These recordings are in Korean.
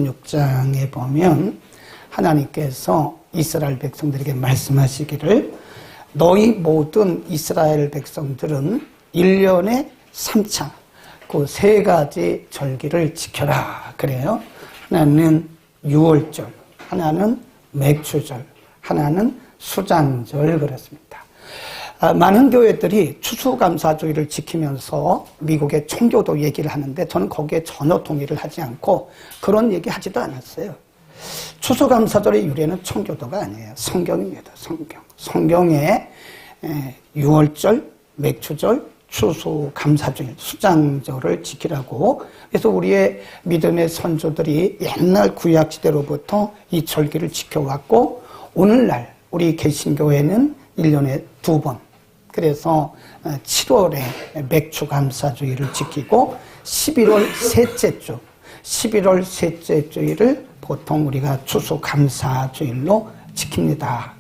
6장에 보면 하나님께서 이스라엘 백성들에게 말씀하시기를 너희 모든 이스라엘 백성들은 1년에 3차 그 3가지 절기를 지켜라 그래요. 하나는 유월절, 하나는 맥추절, 하나는 수장절 그렇습니다. 많은 교회들이 추수감사주의를 지키면서 미국의 청교도 얘기를 하는데 저는 거기에 전혀 동의를 하지 않고 그런 얘기 하지도 않았어요. 추수감사절의 유래는 청교도가 아니에요. 성경입니다. 성경에 유월절, 맥추절, 추수감사주일, 수장절을 지키라고. 그래서 우리의 믿음의 선조들이 옛날 구약시대로부터 이 절기를 지켜왔고 오늘날 우리 개신교회는 1년에 2번, 그래서 7월에 맥추감사주일을 지키고 11월 셋째 주일을 보통 우리가 추수감사주일로 지킵니다.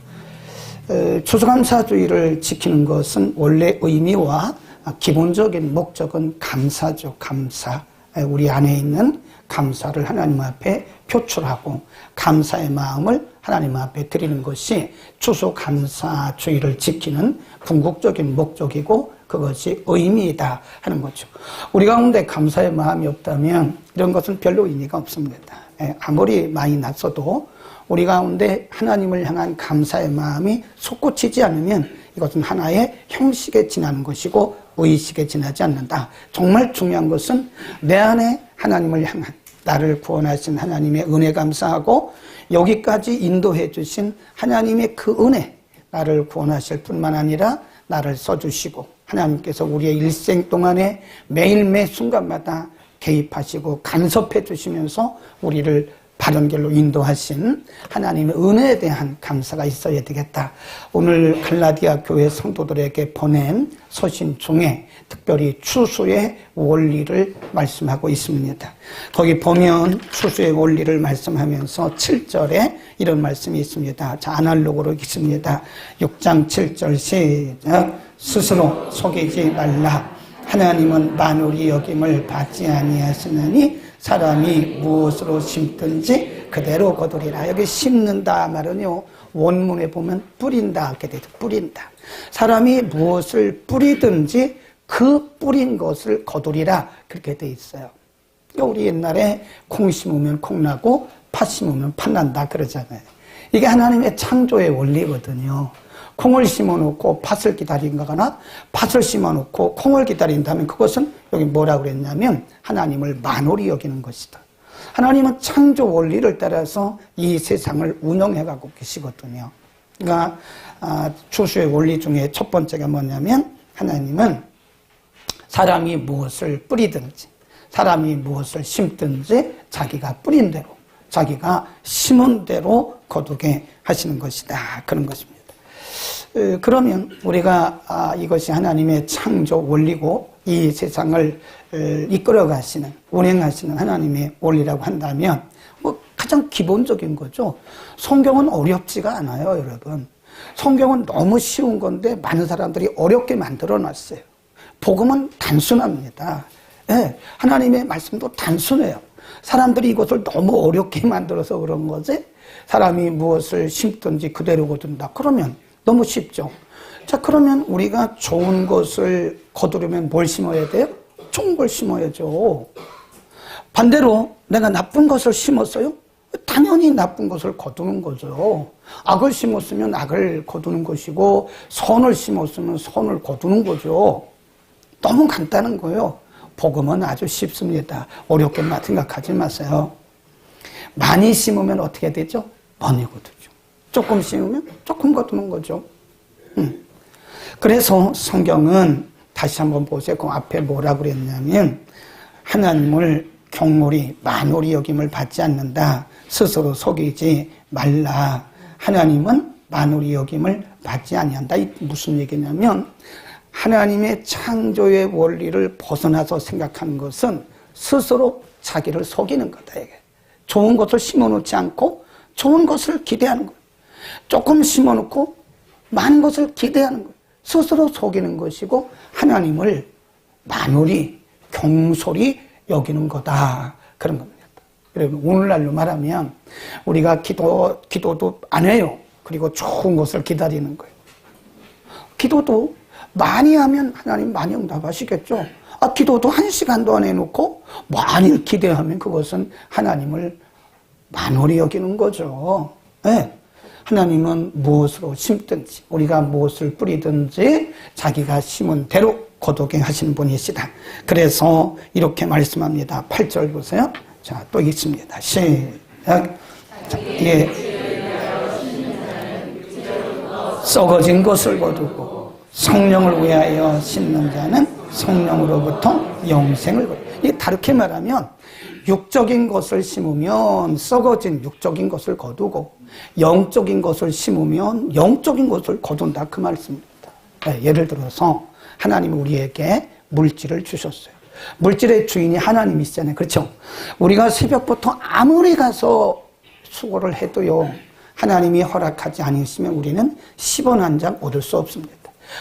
추수감사주일을 지키는 것은 원래 의미와 기본적인 목적은 감사죠. 감사. 우리 안에 있는 감사를 하나님 앞에 표출하고 감사의 마음을 하나님 앞에 드리는 것이 추수감사주일을 지키는 궁극적인 목적이고 그것이 의미이다 하는 거죠. 우리 가운데 감사의 마음이 없다면 이런 것은 별로 의미가 없습니다. 아무리 많이 났어도 우리 가운데 하나님을 향한 감사의 마음이 솟구치지 않으면 이것은 하나의 형식에 지나는 것이고 의식에 지나지 않는다. 정말 중요한 것은 내 안에 하나님을 향한 나를 구원하신 하나님의 은혜 감사하고 여기까지 인도해 주신 하나님의 그 은혜, 나를 구원하실 뿐만 아니라 나를 써주시고 하나님께서 우리의 일생 동안에 매일매 순간마다 개입하시고 간섭해 주시면서 우리를 바른 길로 인도하신 하나님의 은혜에 대한 감사가 있어야 되겠다. 오늘 갈라디아 교회 성도들에게 보낸 서신 중에 특별히 추수의 원리를 말씀하고 있습니다. 거기 보면 추수의 원리를 말씀하면서 7절에 이런 말씀이 있습니다. 자, 아날로그로 읽습니다. 6장 7절 시작. 스스로 속이지 말라. 하나님은 만울이 여김을 받지 아니하시느니 사람이 무엇으로 심든지 그대로 거두리라. 여기 심는다 말은요, 원문에 보면 뿌린다 이렇게 되죠. 뿌린다. 사람이 무엇을 뿌리든지 그 뿌린 것을 거두리라 그렇게 돼 있어요. 그러니까 우리 옛날에 콩 심으면 콩 나고 팥 심으면 팥 난다 그러잖아요. 이게 하나님의 창조의 원리거든요. 콩을 심어놓고 팥을 기다린다거나 팥을 심어놓고 콩을 기다린다면 그것은 여기 뭐라고 그랬냐면 하나님을 만홀히 여기는 것이다. 하나님은 창조 원리를 따라서 이 세상을 운영해가고 계시거든요. 그러니까 추수의 원리 중에 첫 번째가 뭐냐면 하나님은 사람이 무엇을 뿌리든지 사람이 무엇을 심든지 자기가 뿌린 대로 자기가 심은 대로 거두게 하시는 것이다. 그런 것입니다. 그러면 우리가 이것이 하나님의 창조 원리고 이 세상을 이끌어 가시는 운행하시는 하나님의 원리라고 한다면 뭐 가장 기본적인 거죠. 성경은 어렵지가 않아요, 여러분. 성경은 너무 쉬운 건데 많은 사람들이 어렵게 만들어 놨어요. 복음은 단순합니다. 네, 하나님의 말씀도 단순해요. 사람들이 이것을 너무 어렵게 만들어서 그런 거지. 사람이 무엇을 심든지 그대로 거둔다. 그러면 너무 쉽죠. 자, 그러면 우리가 좋은 것을 거두려면 뭘 심어야 돼요? 좋은 걸 심어야죠. 반대로 내가 나쁜 것을 심었어요? 당연히 나쁜 것을 거두는 거죠. 악을 심었으면 악을 거두는 것이고 선을 심었으면 선을 거두는 거죠. 너무 간단한 거예요. 복음은 아주 쉽습니다. 어렵게 생각하지 마세요. 많이 심으면 어떻게 되죠? 많이 거두죠. 조금 심으면 조금 거두는 거죠. 그래서 성경은 다시 한번 보세요. 그 앞에 뭐라고 그랬냐면 하나님을 경홀히 만홀히 여김을 받지 않는다. 스스로 속이지 말라. 하나님은 만홀히 여김을 받지 아니한다. 이 무슨 얘기냐면 하나님의 창조의 원리를 벗어나서 생각하는 것은 스스로 자기를 속이는 거다. 이게. 좋은 것을 심어놓지 않고 좋은 것을 기대하는 거예요. 조금 심어놓고 많은 것을 기대하는 거예요. 스스로 속이는 것이고 하나님을 만홀히 경솔히 여기는 거다. 그런 겁니다. 여러분, 오늘날로 말하면 우리가 기도도 안 해요. 그리고 좋은 것을 기다리는 거예요. 기도도 많이 하면 하나님 많이 응답하시겠죠. 기도도 1시간도 안 해놓고 많이 기대하면 그것은 하나님을 만홀히 여기는 거죠. 네. 하나님은 무엇으로 심든지 우리가 무엇을 뿌리든지 자기가 심은 대로 거두게 하신 분이시다. 그래서 이렇게 말씀합니다. 8절 보세요. 자, 또 읽습니다. 시작. 예. 썩어진 것을 거두고 성령을 위하여 심는 자는 성령으로부터 영생을 거두고. 다르게 말하면 육적인 것을 심으면 썩어진 육적인 것을 거두고 영적인 것을 심으면 영적인 것을 거둔다, 그 말씀입니다. 네, 예를 들어서 하나님이 우리에게 물질을 주셨어요. 물질의 주인이 하나님이시잖아요. 그렇죠? 우리가 새벽부터 아무리 가서 수고를 해도요, 하나님이 허락하지 않으시면 우리는 10원 한 장 얻을 수 없습니다.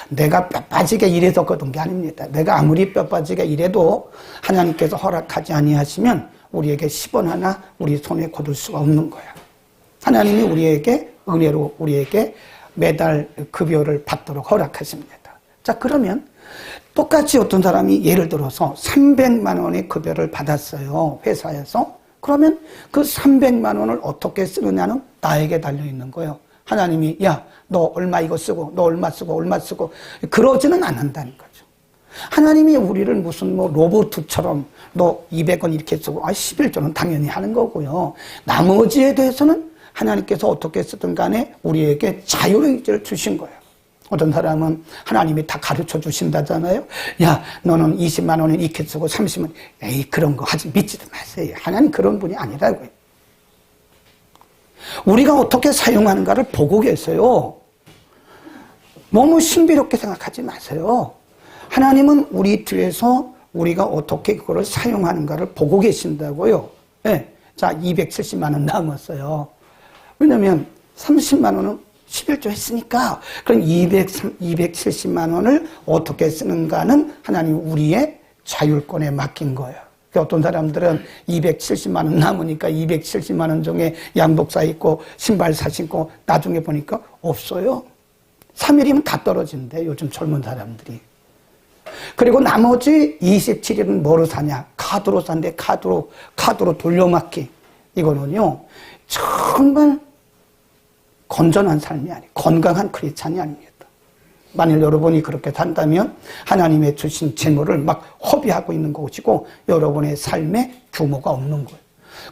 내가 뼈 빠지게 일해서 거둔 게 아닙니다. 내가 아무리 뼈 빠지게 일해도 하나님께서 허락하지 아니하시면 우리에게 10원 하나 우리 손에 거둘 수가 없는 거야. 하나님이 우리에게 은혜로 우리에게 매달 급여를 받도록 허락하십니다. 자, 그러면 똑같이 어떤 사람이 예를 들어서 300만 원의 급여를 받았어요, 회사에서. 그러면 그 300만 원을 어떻게 쓰느냐는 나에게 달려있는 거예요. 하나님이 야, 너 얼마 이거 쓰고 너 얼마 쓰고 얼마 쓰고 그러지는 않는다는 거죠. 하나님이 우리를 무슨 뭐 로봇처럼 너 200원 이렇게 쓰고 11조는 당연히 하는 거고요. 나머지에 대해서는 하나님께서 어떻게 쓰든 간에 우리에게 자유의지를 주신 거예요. 어떤 사람은 하나님이 다 가르쳐 주신다잖아요. 야, 너는 20만 원은 이렇게 쓰고 30만, 에이, 그런 거 하지, 믿지도 마세요. 하나님 그런 분이 아니라고요. 우리가 어떻게 사용하는가를 보고 계세요. 너무 신비롭게 생각하지 마세요. 하나님은 우리 뒤에서 우리가 어떻게 그거를 사용하는가를 보고 계신다고요. 네. 자, 270만 원 남았어요. 왜냐면 30만 원은 11조 했으니까 그럼 270만 원을 어떻게 쓰는가는 하나님 우리의 자율권에 맡긴 거예요. 어떤 사람들은 270만 원 남으니까 270만 원 중에 양복 사 입고 신발 사 신고 나중에 보니까 없어요. 3일이면 다 떨어진대, 요즘 젊은 사람들이. 그리고 나머지 27일은 뭐로 사냐? 카드로 산대. 카드로 돌려막기. 이거는요, 정말 건전한 삶이 아니에요. 건강한 크리스찬이 아닙니다. 만일 여러분이 그렇게 산다면 하나님의 주신 재물을 막 허비하고 있는 것이고 여러분의 삶에 규모가 없는 거예요.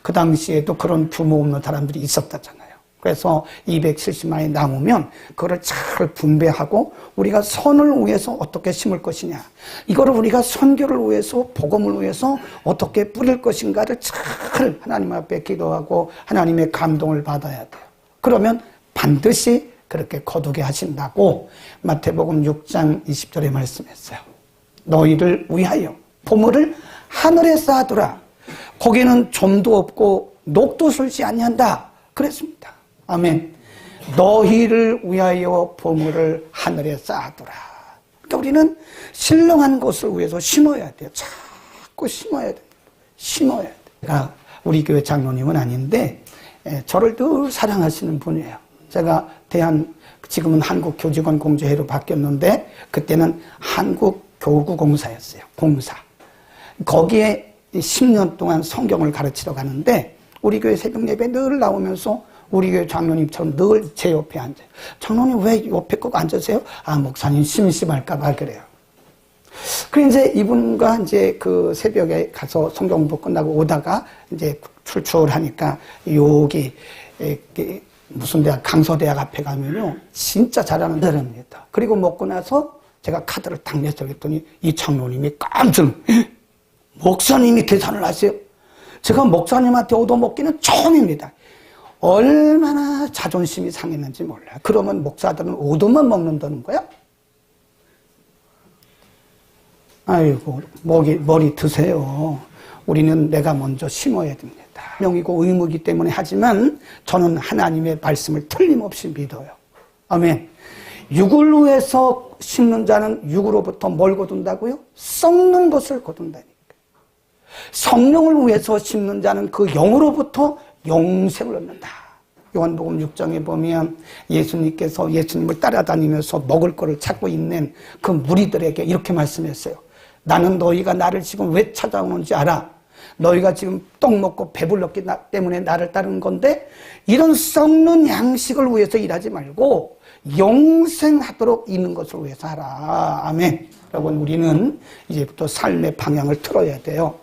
그 당시에도 그런 규모 없는 사람들이 있었다잖아요. 그래서 270만 원이 남으면 그거를 잘 분배하고 우리가 선을 위해서 어떻게 심을 것이냐, 이거를 우리가 선교를 위해서 복음을 위해서 어떻게 뿌릴 것인가를 잘 하나님 앞에 기도하고 하나님의 감동을 받아야 돼요. 그러면 반드시 그렇게 거두게 하신다고 마태복음 6장 20절에 말씀했어요. 너희를 위하여 보물을 하늘에 쌓아두라. 거기는 좀도 없고 녹도 슬지 아니한다 그랬습니다. 아멘. 너희를 위하여 보물을 하늘에 쌓아두라. 그러니까 우리는 신령한 것을 위해서 심어야 돼요. 자꾸 심어야 돼요. 심어야 돼요. 제가 우리 교회 장로님은 아닌데 저를 늘 사랑하시는 분이에요. 제가 지금은 한국교직원공제회로 바뀌었는데 그때는 한국교구공사였어요. 공사. 거기에 10년 동안 성경을 가르치러 가는데 우리 교회 새벽 예배 늘 나오면서 우리 교회 장로님처럼 늘 제 옆에 앉아요. 장로님 왜 옆에 꼭 앉으세요? 목사님 심심할까 봐 그래요. 그래 이제 이분과 이제 그 새벽에 가서 성경 공부 끝나고 오다가 이제 출출하니까 여기 무슨 대학, 강서대학 앞에 가면요, 진짜 잘하는 사람입니다. 그리고 먹고 나서 제가 카드를 딱 냈어요. 그랬더니 이 장로님이 깜짝, 목사님이 계산을 하세요? 제가 목사님한테 얻어먹기는 처음입니다. 얼마나 자존심이 상했는지 몰라요. 그러면 목사들은 얻어만 먹는다는 거야? 아이고, 머리 드세요. 우리는 내가 먼저 심어야 됩니다. 명이고 의무이기 때문에 하지만 저는 하나님의 말씀을 틀림없이 믿어요. 아멘. 육을 위해서 심는 자는 육으로부터 뭘 거둔다고요? 썩는 것을 거둔다니까. 성령을 위해서 심는 자는 그 영으로부터 영생을 얻는다. 요한복음 6장에 보면 예수님께서 예수님을 따라다니면서 먹을 거를 찾고 있는 그 무리들에게 이렇게 말씀했어요. 나는 너희가 나를 지금 왜 찾아오는지 알아. 너희가 지금 떡 먹고 배불렀기 때문에 나를 따르는 건데 이런 썩는 양식을 위해서 일하지 말고 영생하도록 있는 것을 위해서 하라. 아멘. 여러분, 우리는 이제부터 삶의 방향을 틀어야 돼요.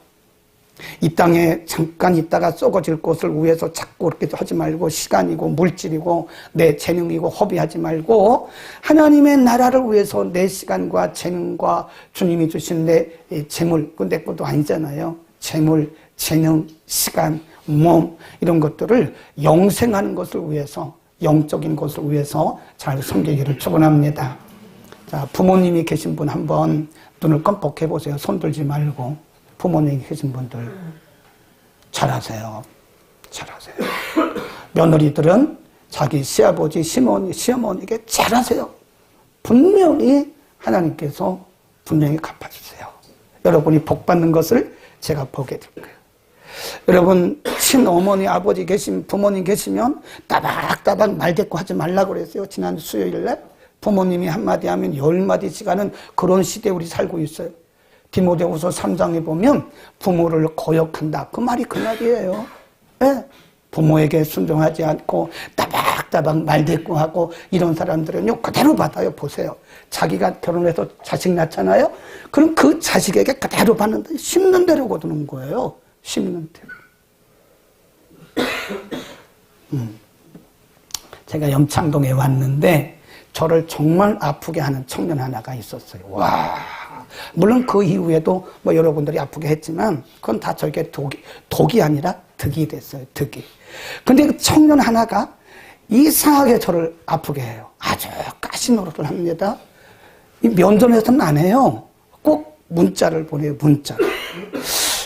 이 땅에 잠깐 있다가 썩어질 것을 위해서 자꾸 그렇게 하지 말고 시간이고 물질이고 내 재능이고 허비하지 말고 하나님의 나라를 위해서 내 시간과 재능과 주님이 주신 내 재물, 그 내 것도 아니잖아요. 재물, 재능, 시간, 몸 이런 것들을 영생하는 것을 위해서 영적인 것을 위해서 잘 섬기기를 축원합니다. 자, 부모님이 계신 분 한번 눈을 껌뻑 해보세요. 손 들지 말고. 부모님이 계신 분들 잘하세요. 잘하세요. 며느리들은 자기 시아버지, 시어머니에게 잘하세요. 분명히 하나님께서 분명히 갚아주세요. 여러분이 복받는 것을 제가 보게 될 거예요. 여러분, 친어머니, 아버지 계신, 부모님 계시면 따박따박 말대꾸 하지 말라고 그랬어요. 지난 수요일날 부모님이 한마디 하면 10마디씩 하는 그런 시대에 우리 살고 있어요. 디모데후서 3장에 보면 부모를 거역한다. 그 말이 그 말이에요. 네? 부모에게 순종하지 않고 따박따박 말대꾸하고 이런 사람들은요 그대로 받아요. 보세요. 자기가 결혼해서 자식 낳잖아요. 그럼 그 자식에게 그대로 받는데 심는 대로 거두는 거예요. 심는 대로. 제가 염창동에 왔는데 저를 정말 아프게 하는 청년 하나가 있었어요. 와. 물론 그 이후에도 뭐 여러분들이 아프게 했지만 그건 다 저에게 독이 아니라 득이 됐어요. 득이. 근데 그 청년 하나가 이상하게 저를 아프게 해요. 아주 가시노릇을 합니다. 이 면전에서는 안 해요. 꼭 문자를 보내요. 문자.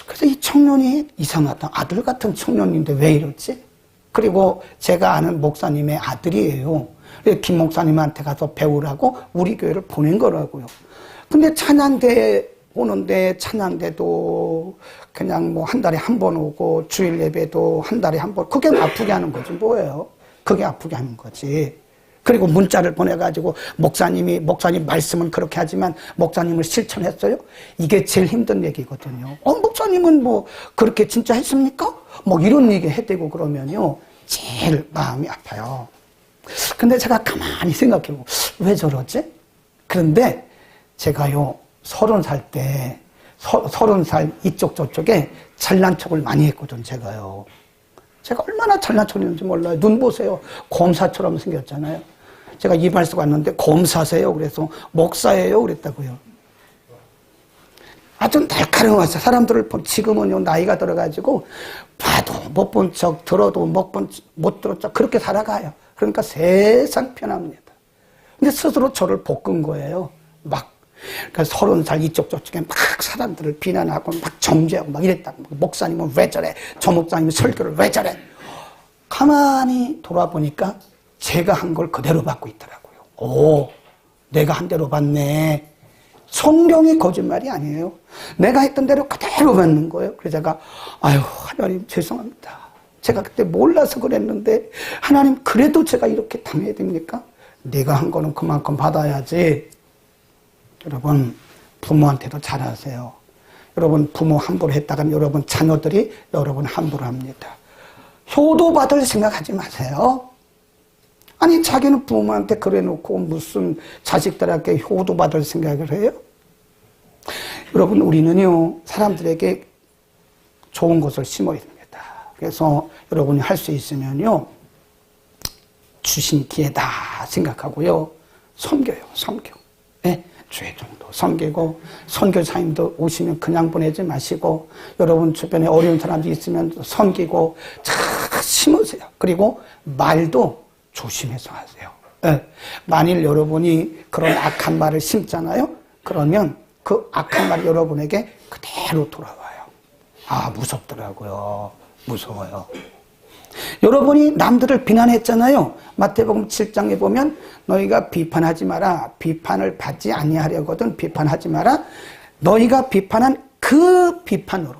그래서 이 청년이 이상하다. 아들 같은 청년인데 왜 이러지? 그리고 제가 아는 목사님의 아들이에요. 김 목사님한테 가서 배우라고 우리 교회를 보낸 거라고요. 근데 찬양대 오는데 찬양대도 그냥 뭐 한 달에 한 번 오고 주일 예배도 한 달에 한 번. 그게 아프게 하는 거지 뭐예요? 그게 아프게 하는 거지. 그리고 문자를 보내가지고 목사님 말씀은 그렇게 하지만 목사님을 실천했어요? 이게 제일 힘든 얘기거든요. 목사님은 뭐 그렇게 진짜 했습니까? 뭐 이런 얘기 해대고 그러면요 제일 마음이 아파요. 근데 제가 가만히 생각해보고 왜 저러지? 그런데 제가요 30살 때 30살 이쪽 저쪽에 잘난 척을 많이 했거든. 제가 얼마나 잘난 척했는지 몰라요. 눈 보세요. 곰사처럼 생겼잖아요. 제가 이발소 갔는데 곰사세요. 그래서 목사예요. 그랬다고요. 아주 날카로웠어요. 사람들을 지금은요 나이가 들어가지고 봐도 못 본 척 들어도 못 들은 척 그렇게 살아가요. 그러니까 세상 편합니다. 근데 스스로 저를 볶은 거예요. 막. 그러니까 30살 이쪽 저쪽에 막 사람들을 비난하고 막 정죄하고 막 이랬다고. 목사님은 왜 저래? 저 목사님은 설교를 왜 저래? 가만히 돌아보니까 제가 한 걸 그대로 받고 있더라고요. 오, 내가 한 대로 받네. 성경이 거짓말이 아니에요. 내가 했던 대로 그대로 받는 거예요. 그래서 제가 아유 하나님 죄송합니다. 제가 그때 몰라서 그랬는데 하나님 그래도 제가 이렇게 당해야 됩니까? 내가 한 거는 그만큼 받아야지. 여러분 부모한테도 잘하세요. 여러분 부모 함부로 했다간 여러분 자녀들이 여러분 함부로 합니다. 효도받을 생각하지 마세요. 아니 자기는 부모한테 그래놓고 무슨 자식들에게 효도받을 생각을 해요? 여러분 우리는요 사람들에게 좋은 것을 심어야 됩니다. 그래서 여러분이 할 수 있으면요 주신 기회다 생각하고요 섬겨요. 네? 주의 정도 섬기고 선교사님도 오시면 그냥 보내지 마시고 여러분 주변에 어려운 사람들이 있으면 섬기고 잘 심으세요. 그리고 말도 조심해서 하세요. 네. 만일 여러분이 그런 악한 말을 심잖아요. 그러면 그 악한 말이 여러분에게 그대로 돌아와요. 아 무섭더라고요. 무서워요. 여러분이 남들을 비난했잖아요. 마태복음 7장에 보면 너희가 비판하지 마라. 비판을 받지 아니하려거든 비판하지 마라. 너희가 비판한 그 비판으로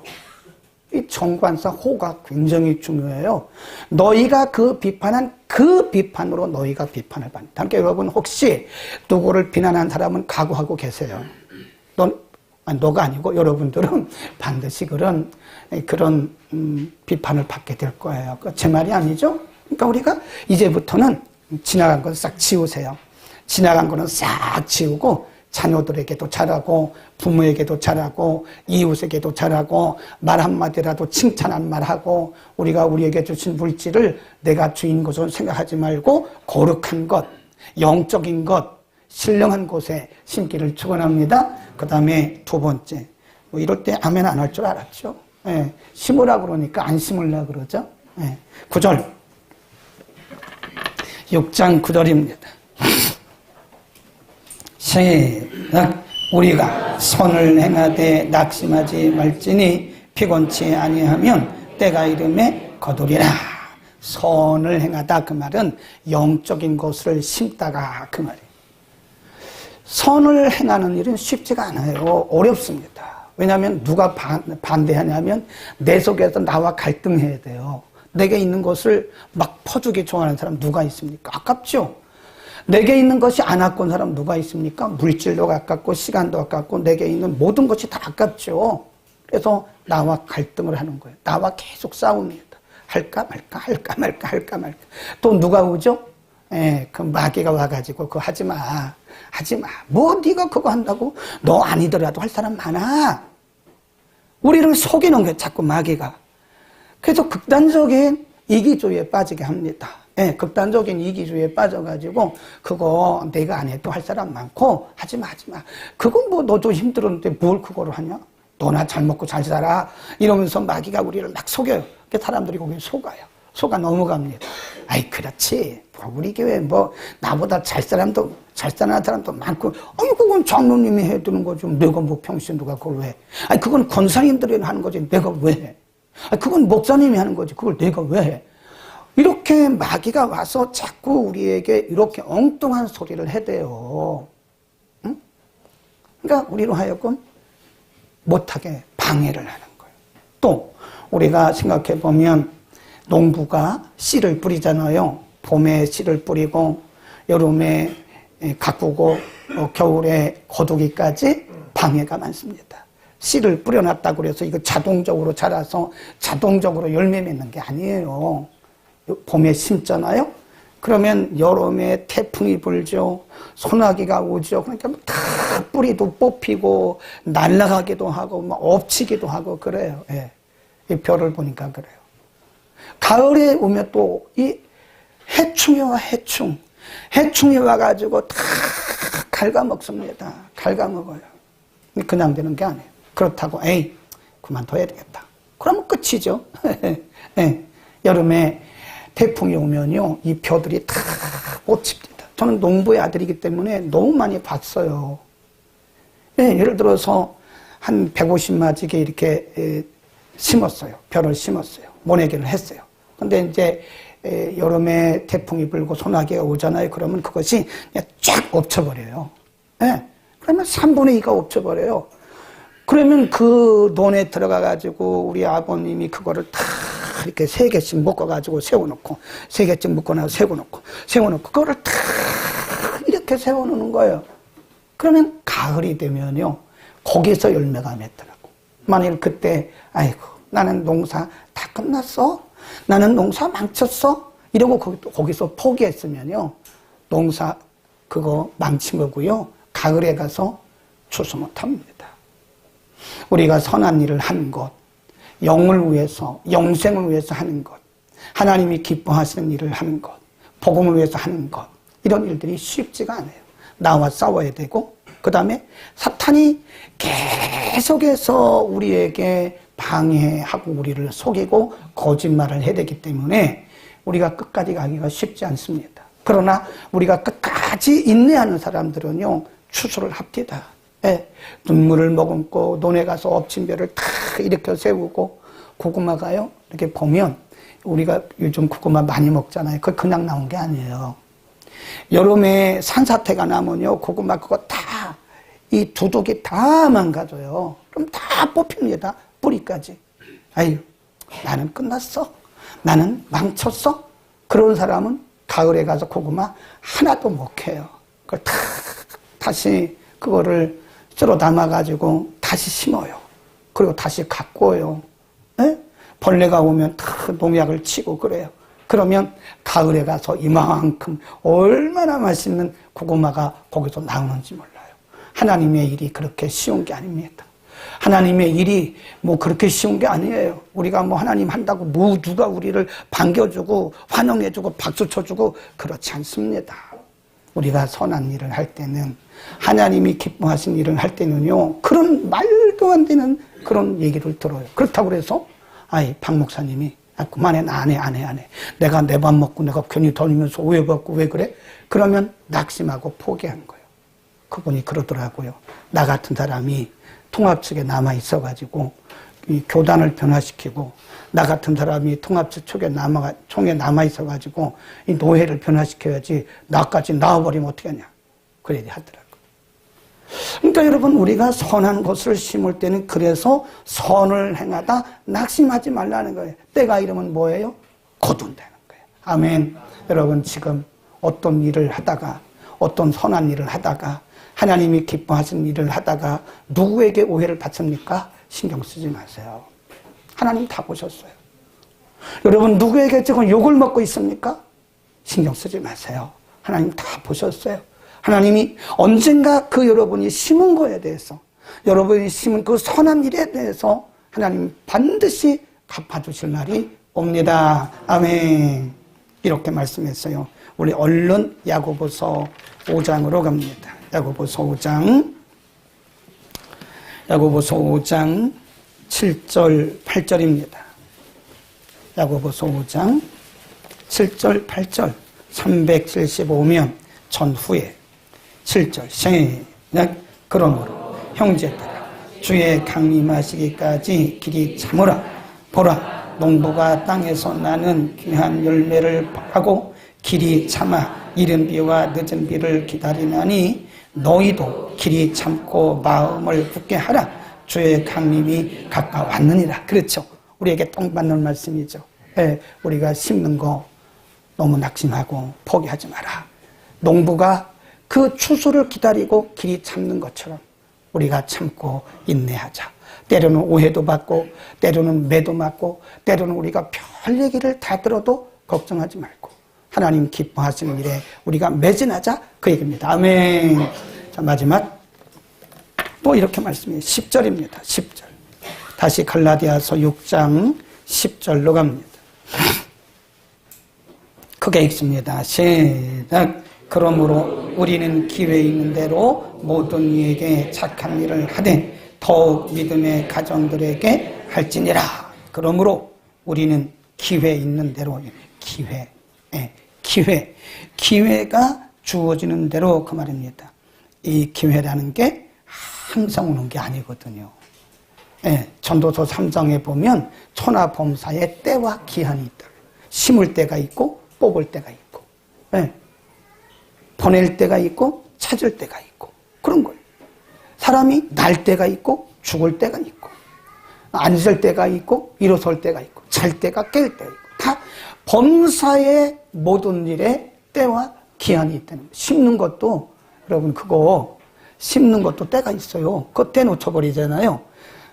이 정관사 호가 굉장히 중요해요. 너희가 그 비판한 그 비판으로 너희가 비판을 받는다. 그러니까 여러분 혹시 누구를 비난한 사람은 각오하고 계세요. 너가 아니고 여러분들은 반드시 그런 비판을 받게 될 거예요. 제 말이 아니죠? 그러니까 우리가 이제부터는 지나간 건 싹 지우세요. 지나간 거는 싹 지우고 자녀들에게도 잘하고 부모에게도 잘하고 이웃에게도 잘하고 말 한마디라도 칭찬한 말하고 우리가 우리에게 주신 물질을 내가 주인 것으로 생각하지 말고 거룩한 것, 영적인 것, 신령한 곳에 심기를 축원합니다. 그 다음에 두 번째, 뭐 이럴 때 아멘 안 할 줄 알았죠. 예, 심으라 그러니까 안 심으려 그러죠. 예, 9절 6장 9절입니다. 시작. 우리가 선을 행하되 낙심하지 말지니 피곤치 아니하면 때가 이름에 거두리라. 선을 행하다 그 말은 영적인 것을 심다가 그 말이에요. 선을 행하는 일은 쉽지가 않아요. 어렵습니다. 왜냐하면 누가 반대하냐면 내 속에서 나와 갈등해야 돼요. 내게 있는 것을 막 퍼주기 좋아하는 사람 누가 있습니까? 아깝죠? 내게 있는 것이 안 아까운 사람 누가 있습니까? 물질도 아깝고 시간도 아깝고 내게 있는 모든 것이 다 아깝죠. 그래서 나와 갈등을 하는 거예요. 나와 계속 싸웁니다. 할까 말까 할까 말까 할까 말까. 또 누가 오죠? 그 마귀가 와가지고 그거 하지 마. 뭐 네가 그거 한다고? 너 아니더라도 할 사람 많아. 우리를 속이는 거예요. 자꾸 마귀가. 그래서 극단적인 이기주의에 빠지게 합니다. 극단적인 이기주의에 빠져가지고 그거 내가 안 해도 할 사람 많고 하지 마. 그건 뭐 너도 힘들었는데 뭘 그거를 하냐? 너나 잘 먹고 잘 살아. 이러면서 마귀가 우리를 막 속여요. 그러니까 사람들이 거기 속아요. 속아 넘어갑니다. 아이 그렇지. 우리 교회 뭐 나보다 잘 사는 사람도 많고 아니 그건 장로님이 해두는 거죠. 내가 뭐 평소에 누가 그걸 왜 해? 아니 그건 권사님들이 하는 거지. 내가 왜 해? 아니 그건 목사님이 하는 거지. 그걸 내가 왜 해? 이렇게 마귀가 와서 자꾸 우리에게 이렇게 엉뚱한 소리를 해대요. 응? 그러니까 우리로 하여금 못하게 방해를 하는 거예요. 또 우리가 생각해 보면 농부가 씨를 뿌리잖아요. 봄에 씨를 뿌리고 여름에 가꾸고 겨울에 거두기까지 방해가 많습니다. 씨를 뿌려놨다고 해서 이거 자동적으로 자라서 자동적으로 열매 맺는 게 아니에요. 봄에 심잖아요. 그러면 여름에 태풍이 불죠. 소나기가 오죠. 그러니까 다 뿌리도 뽑히고 날아가기도 하고 막 엎치기도 하고 그래요. 예. 이 별을 보니까 그래요. 가을에 오면 또 이 해충이 와가지고 다 갉아먹습니다. 갉아먹어요. 그냥 되는 게 아니에요. 그렇다고 에이 그만둬야 되겠다. 그러면 끝이죠. 예. 여름에 태풍이 오면요 이 벼들이 다 꽂힙니다. 저는 농부의 아들이기 때문에 너무 많이 봤어요. 예, 예를 들어서 한 150마지개 이렇게 심었어요. 벼를 심었어요. 모내기를 했어요. 근데 이제 여름에 태풍이 불고 소나기가 오잖아요. 그러면 그것이 그냥 쫙 엎쳐버려요. 예. 그러면 3분의 2가 엎쳐버려요. 그러면 그 논에 들어가가지고 우리 아버님이 그거를 다 이렇게 3개씩 묶어가지고 세워놓고 3개씩 묶어놔서 세워놓고 그거를 다 이렇게 세워놓는 거예요. 그러면 가을이 되면요 거기서 열매가 맺더라고. 만일 그때 아이고 나는 농사 다 끝났어? 나는 농사 망쳤어? 이러고 거기서 포기했으면요 농사 그거 망친 거고요. 가을에 가서 추수 못합니다. 우리가 선한 일을 하는 것, 영을 위해서, 영생을 위해서 하는 것, 하나님이 기뻐하시는 일을 하는 것, 복음을 위해서 하는 것, 이런 일들이 쉽지가 않아요. 나와 싸워야 되고, 그 다음에 사탄이 계속해서 우리에게 방해하고 우리를 속이고 거짓말을 해야 되기 때문에 우리가 끝까지 가기가 쉽지 않습니다. 그러나 우리가 끝까지 인내하는 사람들은요, 추수를 합니다. 예, 눈물을 머금고 논에 가서 엎친 벼를 다 일으켜 세우고 고구마가요 이렇게 보면 우리가 요즘 고구마 많이 먹잖아요. 그거 그냥 나온 게 아니에요. 여름에 산사태가 나면요 고구마 그거 다 이 두둑이 다 망가져요. 그럼 다 뽑힙니다. 뿌리까지. 아유, 나는 끝났어. 나는 망쳤어. 그런 사람은 가을에 가서 고구마 하나도 못 캐요. 그걸 다시 그거를 쓸어 담아가지고 다시 심어요. 그리고 다시 가꾸어요. 예? 벌레가 오면 다 농약을 치고 그래요. 그러면 가을에 가서 이만큼 얼마나 맛있는 고구마가 거기서 나오는지 몰라요. 하나님의 일이 그렇게 쉬운 게 아닙니다. 하나님의 일이 뭐 그렇게 쉬운 게 아니에요. 우리가 뭐 하나님 한다고 뭐 누가 우리를 반겨주고 환영해주고 박수 쳐주고 그렇지 않습니다. 우리가 선한 일을 할 때는, 하나님이 기뻐하신 일을 할 때는요, 그런 말도 안 되는 그런 얘기를 들어요. 그렇다고 그래서 아이 박 목사님이 그만해, 안 해. 내가 내 밥 먹고 내가 괜히 다니면서 오해받고 왜 그래? 그러면 낙심하고 포기한 거예요. 그분이 그러더라고요. 나 같은 사람이 통합 측에 남아 있어가지고 이 교단을 변화시키고, 나 같은 사람이 통합 측 총에 남아 있어가지고 이 노예를 변화시켜야지, 나까지 나와버리면 어떻게 하냐. 그래 하더라고요. 그러니까 여러분, 우리가 선한 것을 심을 때는 그래서 선을 행하다 낙심하지 말라는 거예요. 때가 이르면 뭐예요? 거둔다는 거예요. 아멘. 여러분, 지금 어떤 일을 하다가, 어떤 선한 일을 하다가, 하나님이 기뻐하시는 일을 하다가 누구에게 오해를 받습니까? 신경 쓰지 마세요. 하나님 다 보셨어요. 여러분, 누구에게 지금 욕을 먹고 있습니까? 신경 쓰지 마세요. 하나님 다 보셨어요. 하나님이 언젠가 그 여러분이 심은 거에 대해서, 여러분이 심은 그 선한 일에 대해서 하나님 반드시 갚아주실 날이 옵니다. 아멘. 이렇게 말씀했어요. 우리 얼른 야고보서 5장으로 갑니다. 야고보서 5장 7절 8절입니다. 야고보서 5장 7절 8절 375면 전후에 7절 시작. 그러므로 형제들아, 주의 강림하시기까지 길이 참으라. 보라, 농부가 땅에서 나는 귀한 열매를 하고 길이 참아 이른 비와 늦은 비를 기다리나니, 너희도 길이 참고 마음을 굳게 하라. 주의 강림이 가까웠느니라. 그렇죠. 우리에게 딱 맞는 말씀이죠. 네, 우리가 심는 거 너무 낙심하고 포기하지 마라. 농부가 그 추수를 기다리고 길이 참는 것처럼 우리가 참고 인내하자. 때로는 오해도 받고, 때로는 매도 맞고, 때로는 우리가 별 얘기를 다 들어도 걱정하지 말고 하나님 기뻐하시는 일에 우리가 매진하자, 그 얘기입니다. 아멘. 자, 마지막 또 이렇게 말씀해요. 10절입니다. 10절. 다시 갈라디아서 6장 10절로 갑니다. 크게 읽습니다. 시작. 그러므로 우리는 기회 있는 대로 모든 이에게 착한 일을 하되 더욱 믿음의 가정들에게 할지니라. 그러므로 우리는 기회 있는 대로, 기회가 주어지는 대로, 그 말입니다. 이 기회라는 게 항상 오는 게 아니거든요. 전도서 3장에 보면 천하범사의 때와 기한이 있다. 심을 때가 있고 뽑을 때가 있고, 보낼 때가 있고 찾을 때가 있고, 그런 거예요. 사람이 날 때가 있고 죽을 때가 있고, 앉을 때가 있고 일어설 때가 있고 잘 때가 깰 때가 있고, 다 범사의 모든 일에 때와 기한이 있다는 거예요. 심는 것도, 여러분, 그거 심는 것도 때가 있어요. 그거 때 놓쳐버리잖아요.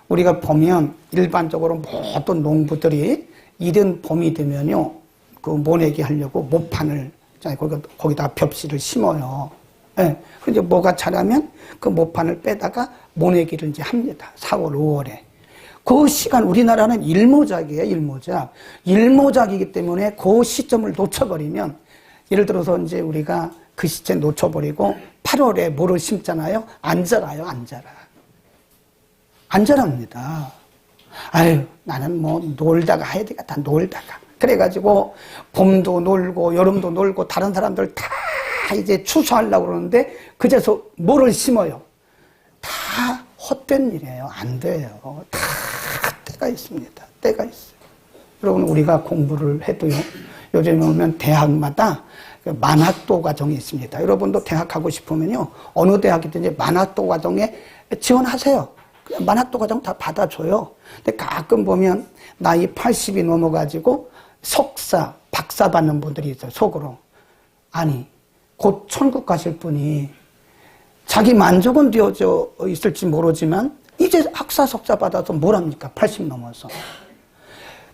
우리가 보면 일반적으로 모든 농부들이 이른 봄이 되면요, 그 모내기 하려고 모판을, 거기다 벽실을 심어요. 그런데 뭐가 자라면 그 모판을 빼다가 모내기를 이제 합니다. 4월, 5월에. 그 시간, 우리나라는 일모작이에요, 일모작. 일모작이기 때문에 그 시점을 놓쳐버리면, 예를 들어서 이제 우리가 그 시점 놓쳐버리고 8월에 뭐를 심잖아요? 안 자라요, 안 자라. 안 자랍니다. 아유, 나는 뭐 놀다가 해야 되겠다, 놀다가. 그래가지고 봄도 놀고 여름도 놀고 다른 사람들 다 이제 추수하려고 그러는데 그제서 뭐를 심어요? 다 헛된 일이에요. 안 돼요. 다 때가 있습니다. 때가 있어요. 여러분, 우리가 공부를 해도요, 요즘에 오면 대학마다 만학도 과정이 있습니다. 여러분도 대학 가고 싶으면요, 어느 대학이든지 만학도 과정에 지원하세요. 그냥 만학도 과정 다 받아줘요. 근데 가끔 보면 나이 80이 넘어가지고 석사, 박사 받는 분들이 있어요. 속으로. 아니, 곧 천국 가실 분이 자기 만족은 되어져 있을지 모르지만 이제 학사, 석사 받아서 뭘 합니까? 80 넘어서.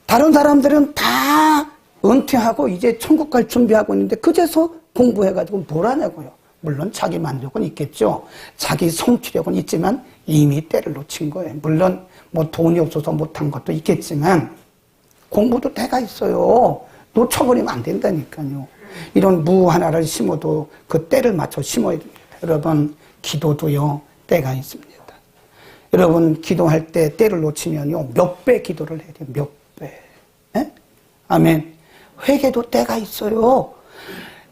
다른 사람들은 다 은퇴하고 이제 천국 갈 준비하고 있는데 그제서 공부해가지고 뭘 하냐고요. 물론 자기 만족은 있겠죠. 자기 성취력은 있지만 이미 때를 놓친 거예요. 물론 뭐 돈이 없어서 못한 것도 있겠지만 공부도 때가 있어요. 놓쳐버리면 안 된다니까요. 이런 무 하나를 심어도 그 때를 맞춰 심어야 됩니다. 여러분, 기도도요, 때가 있습니다. 여러분, 기도할 때 때를 놓치면요, 몇 배 기도를 해야 돼요. 몇 배. 에? 아멘. 회개도 때가 있어요.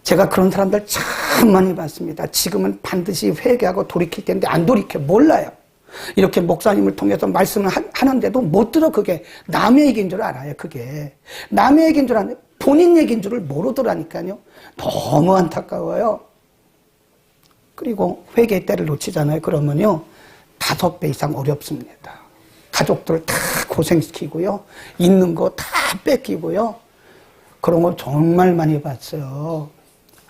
제가 그런 사람들 참 많이 봤습니다. 지금은 반드시 회개하고 돌이킬 텐데 안 돌이켜. 몰라요. 이렇게 목사님을 통해서 말씀을 하는데도 못 들어. 그게 남의 얘기인 줄 알아요. 그게 남의 얘기인 줄 아는데 본인 얘기인 줄을 모르더라니까요. 너무 안타까워요. 그리고 회개의 때를 놓치잖아요. 그러면요 5배 이상 어렵습니다. 가족들 다 고생시키고요, 있는 거 다 뺏기고요. 그런 거 정말 많이 봤어요.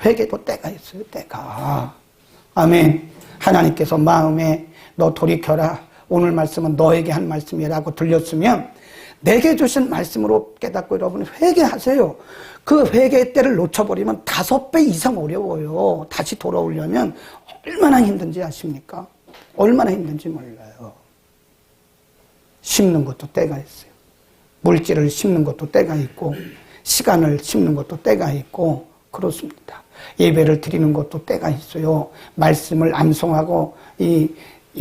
회개도 때가 있어요. 때가. 아멘. 하나님께서 마음에 너 돌이켜라, 오늘 말씀은 너에게 한 말씀이라고 들렸으면 내게 주신 말씀으로 깨닫고 여러분 회개하세요. 그 회개의 때를 놓쳐버리면 5배 이상 어려워요. 다시 돌아오려면 얼마나 힘든지 아십니까? 얼마나 힘든지 몰라요. 심는 것도 때가 있어요. 물질을 심는 것도 때가 있고 시간을 심는 것도 때가 있고 그렇습니다. 예배를 드리는 것도 때가 있어요. 말씀을 암송하고 이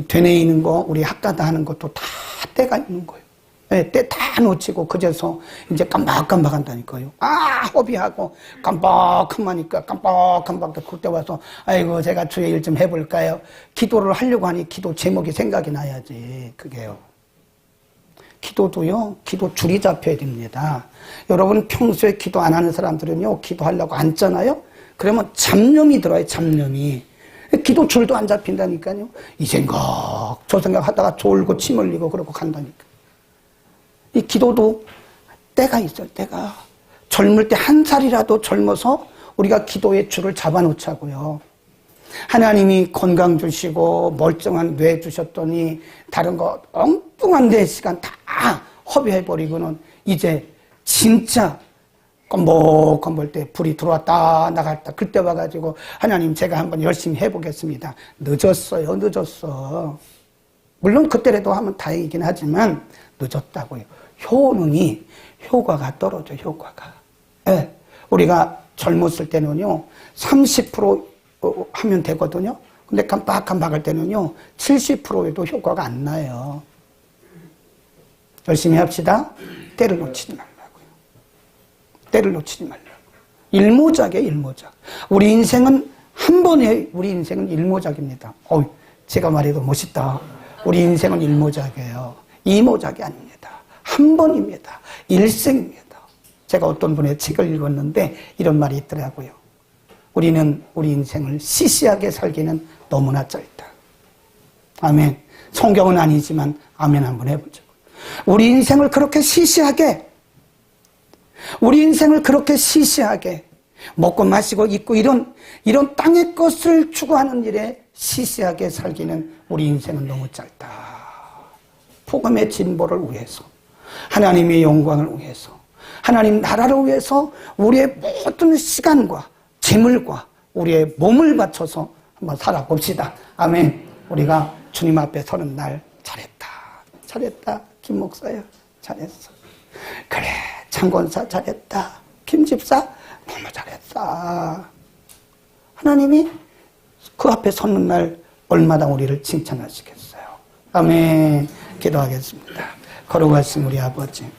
되뇌이는 거, 우리 학가다 하는 것도 다 때가 있는 거예요. 네, 때 다 놓치고 그제서 이제 깜박깜박 한다니까요. 허비하고 깜박하니까 깜박깜박 그때 와서 아이고 제가 주의 일 좀 해볼까요? 기도를 하려고 하니 기도 제목이 생각이 나야지. 그게요. 기도도요, 기도 줄이 잡혀야 됩니다. 여러분 평소에 기도 안 하는 사람들은요, 기도하려고 앉잖아요? 그러면 잡념이 들어요, 잡념이. 기도 줄도 안 잡힌다니까요. 이 생각, 저 생각 하다가 졸고 침 흘리고 그러고 간다니까. 이 기도도 때가 있어요, 때가. 젊을 때 한 살이라도 젊어서 우리가 기도의 줄을 잡아놓자고요. 하나님이 건강 주시고 멀쩡한 뇌 주셨더니 다른 거 엉뚱한 내 시간 다 허비해버리고는 이제 진짜 껌벅껌벅 때 불이 들어왔다 나갔다 그때 와가지고 하나님 제가 한번 열심히 해보겠습니다. 늦었어요. 늦었어. 물론 그때라도 하면 다행이긴 하지만 늦었다고요. 효과가 떨어져. 효과가. 네. 우리가 젊었을 때는요 30% 하면 되거든요. 근데 깜빡깜빡할 때는요 70%에도 효과가 안 나요. 열심히 합시다. 때를 놓치지 말라고요. 때를 놓치지 말라고. 일모작이에요, 일모작. 우리 인생은 한 번에, 우리 인생은 일모작입니다. 제가 말해도 멋있다. 우리 인생은 일모작이에요. 이모작이 아닙니다. 한 번입니다. 일생입니다. 제가 어떤 분의 책을 읽었는데 이런 말이 있더라고요. 우리는 우리 인생을 시시하게 살기는 너무나 짧다. 아멘. 성경은 아니지만 아멘 한번 해보죠. 우리 인생을 그렇게 시시하게, 우리 인생을 그렇게 시시하게 먹고 마시고 입고 이런 땅의 것을 추구하는 일에 시시하게 살기는 우리 인생은 너무 짧다. 복음의 진보를 위해서, 하나님의 영광을 위해서, 하나님 나라를 위해서 우리의 모든 시간과 재물과 우리의 몸을 바쳐서 한번 살아봅시다. 아멘. 우리가 주님 앞에 서는 날 잘했다. 김 목사야, 잘했어. 그래, 창권사 잘했다. 김 집사 너무 잘했어. 하나님이 그 앞에 서는 날 얼마나 우리를 칭찬하시겠어요. 아멘. 기도하겠습니다. 거룩하신 우리 아버지,